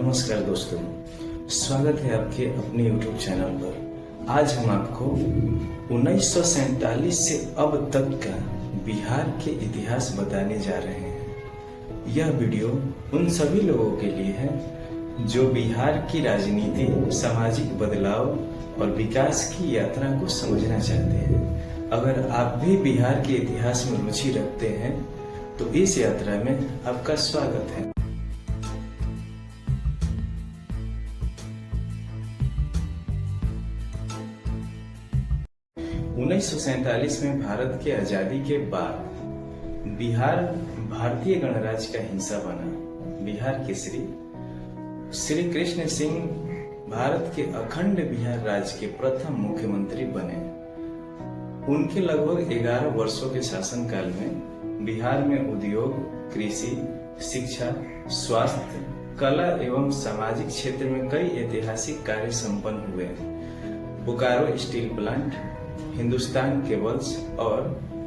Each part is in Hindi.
नमस्कार दोस्तों, स्वागत है आपके अपने YouTube चैनल पर। आज हम आपको 1947 से अब तक का बिहार के इतिहास बताने जा रहे हैं। यह वीडियो उन सभी लोगों के लिए है जो बिहार की राजनीति, सामाजिक बदलाव और विकास की यात्रा को समझना चाहते हैं। अगर आप भी बिहार के इतिहास में रुचि रखते हैं तो इस यात्रा में आपका स्वागत है। 1947 में भारत की आजादी के बाद बिहार भारतीय गणराज्य का हिस्सा बना। बिहार के श्री कृष्ण सिंह भारत के अखंड बिहार राज्य के प्रथम मुख्यमंत्री बने। उनके लगभग 11 वर्षों के शासनकाल में बिहार में उद्योग, कृषि, शिक्षा, स्वास्थ्य, कला एवं सामाजिक क्षेत्र में कई ऐतिहासिक कार्य संपन्न हुए। Bokaro steel plant, Hindustan cables और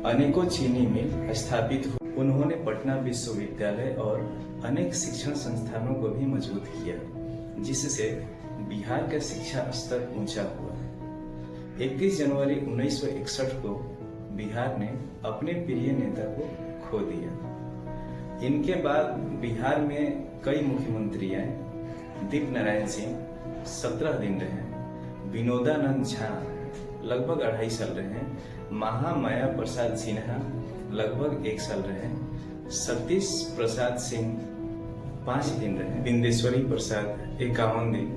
अनेकों चीनी मिल स्थापित हुए। उन्होंने पटना विश्वविद्यालय और अनेक शिक्षण संस्थानों को भी मजबूत किया, जिससे बिहार का शिक्षा स्तर ऊंचा हुआ। 31 जनवरी 1961 को बिहार ने अपने प्रिय नेता को खो दिया। इनके बाद बिहार में कई मुख्यमंत्री आए। दीप नारायण सिंह 17 दिन रहे, विनोदानंद झा लगभग 2.5 साल रहे, महामाया प्रसाद सिन्हा लगभग 1 साल रहे, सतीश प्रसाद सिंह 5 दिन रहे, बिंदेश्वरी प्रसाद 51 दिन,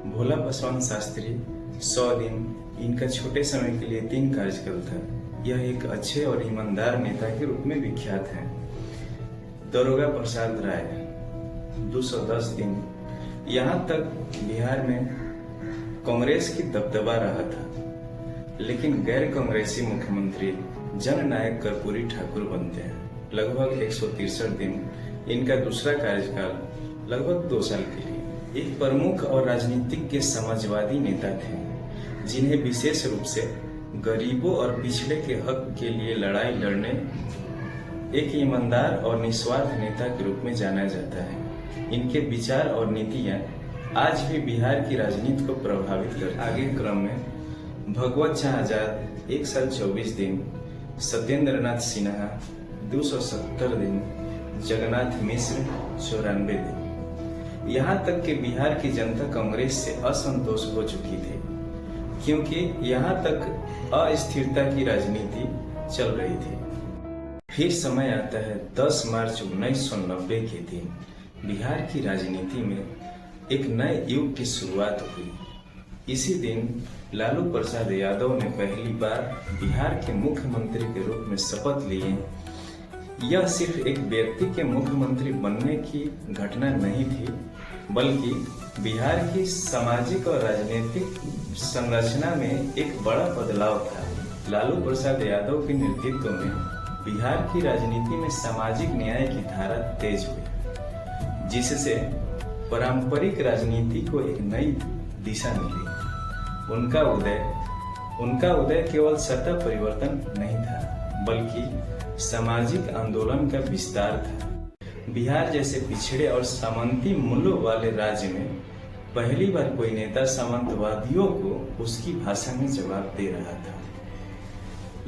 भोला पासवान शास्त्री 100 दिन। इनका छोटे समय के लिए 3 कार्यकाल था। यह एक अच्छे और ईमानदार नेता के रूप में विख्यात है। दरोगा प्रसाद राय 210 दिन। यहाँ तक बिहार में कांग्रेस की दबदबा रहा था, लेकिन गैर कांग्रेसी मुख्यमंत्री जननायक कर्पूरी ठाकुर बनते हैं। लगभग 163 दिन। इनका दूसरा कार्यकाल लगभग 2 साल के लिए। एक प्रमुख और राजनीतिज्ञ समाजवादी नेता थे, जिन्हें विशेष रूप से गरीबों और पिछड़े के हक के लिए लड़ाई लड़ने एक ईमानदार और निस्वार्थ नेता के रूप में जाना जाता है। इनके विचार और नीतियां आज भी बिहार की राजनीति को प्रभावित करती हैं। आगे क्रम में भगवत शाह आजाद 1 साल 24 दिन, सत्येंद्र नाथ सिन्हा 270 दिन, जगन्नाथ मिश्र 94 दिन। यहाँ तक कि बिहार की जनता कांग्रेस से असंतोष हो चुकी थी, क्योंकि यहाँ तक अस्थिरता की राजनीति चल रही थी। फिर समय आता है 10 मार्च 1990 के दिन। बिहार की राजनीति में एक नए युग की शुरुआत हुई। इसी दिन लालू प्रसाद यादव ने पहली बार बिहार के मुख्यमंत्री के रूप में शपथ लिए। यह सिर्फ एक व्यक्ति के मुख्यमंत्री बनने की घटना नहीं थी, बल्कि बिहार की सामाजिक और राजनीतिक संरचना में एक बड़ा बदलाव था। लालू प्रसाद यादव के नेतृत्व में बिहार की राजनीति में सामाजिक न्याय की धारा तेज हुई, जिससे पारंपरिक राजनीति को एक नई दिशा मिली। उनका उदय केवल सत्ता परिवर्तन नहीं था, बल्कि सामाजिक आंदोलन का विस्तार था। बिहार जैसे पिछड़े और सामंती मूल्यों वाले राज्य में पहली बार कोई नेता सामंतवादियों को उसकी भाषा में जवाब दे रहा था।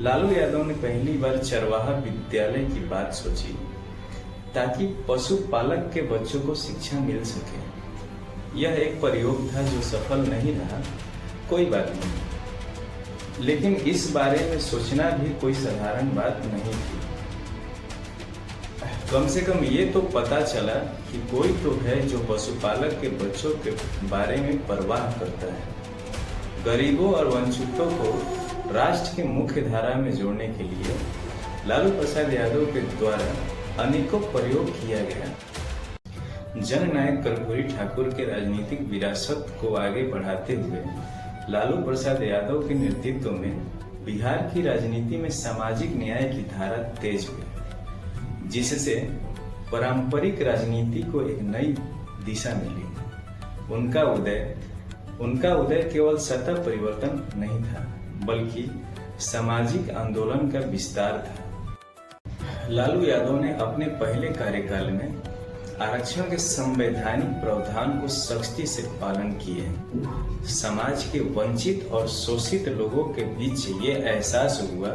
लालू यादव ने पहली बार चरवाहा विद्यालय की बात सोची, ताकि पशुपालक के बच्चों को शिक्षा मिल सके। यह एक प्रयोग था जो सफल नहीं रहा, कोई बात नहीं, लेकिन इस बारे में सोचना भी कोई साधारण बात नहीं थी। कम से कम ये तो पता चला कि कोई तो है जो पशुपालक के बच्चों के बारे में परवाह करता है। गरीबों और वंचितों को राष्ट्र के मुख्य धारा में जोड़ने के लिए लालू प्रसाद यादव के द्वारा अनेकों प्रयोग किया गया। जननायक कर्पूरी ठाकुर के राजनीतिक विरासत को आगे बढ़ाते हुए लालू प्रसाद यादव के नेतृत्व में बिहार की राजनीति में सामाजिक न्याय की धारा तेज हुई, जिससे पारंपरिक राजनीति को एक नई दिशा मिली। उनका उदय केवल सत्ता परिवर्तन नहीं था, बल्कि सामाजिक आंदोलन का विस्तार था। लालू यादव ने अपने पहले कार्यकाल में आरक्षण के संवैधानिक प्रावधान को सख्ती से पालन किए। समाज के वंचित और शोषित लोगों के बीच ये एहसास हुआ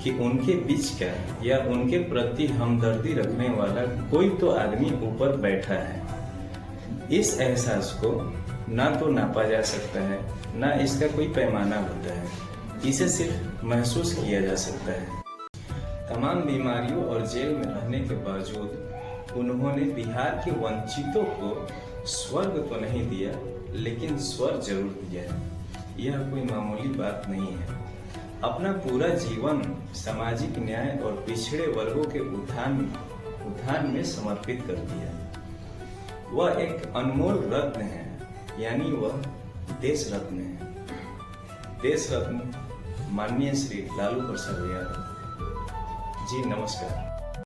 कि उनके बीच का या उनके प्रति हमदर्दी रखने वाला कोई तो आदमी ऊपर बैठा है। इस एहसास को ना तो नापा जा सकता है, ना इसका कोई पैमाना होता है, इसे सिर्फ महसूस किया जा सकता है। तमाम बीमारियों और जेल में रहने के बावजूद उन्होंने बिहार के वंचितों को स्वर्ग तो नहीं दिया, लेकिन स्वर जरूर दिया है। यह कोई मामूली बात नहीं है। अपना पूरा जीवन सामाजिक न्याय और पिछड़े वर्गों के उत्थान में समर्पित कर दिया। वह एक अनमोल रत्न है, यानी वह देश रत्न है। देश रत्न माननीय श्री लालू प्रसाद यादव जी, नमस्कार।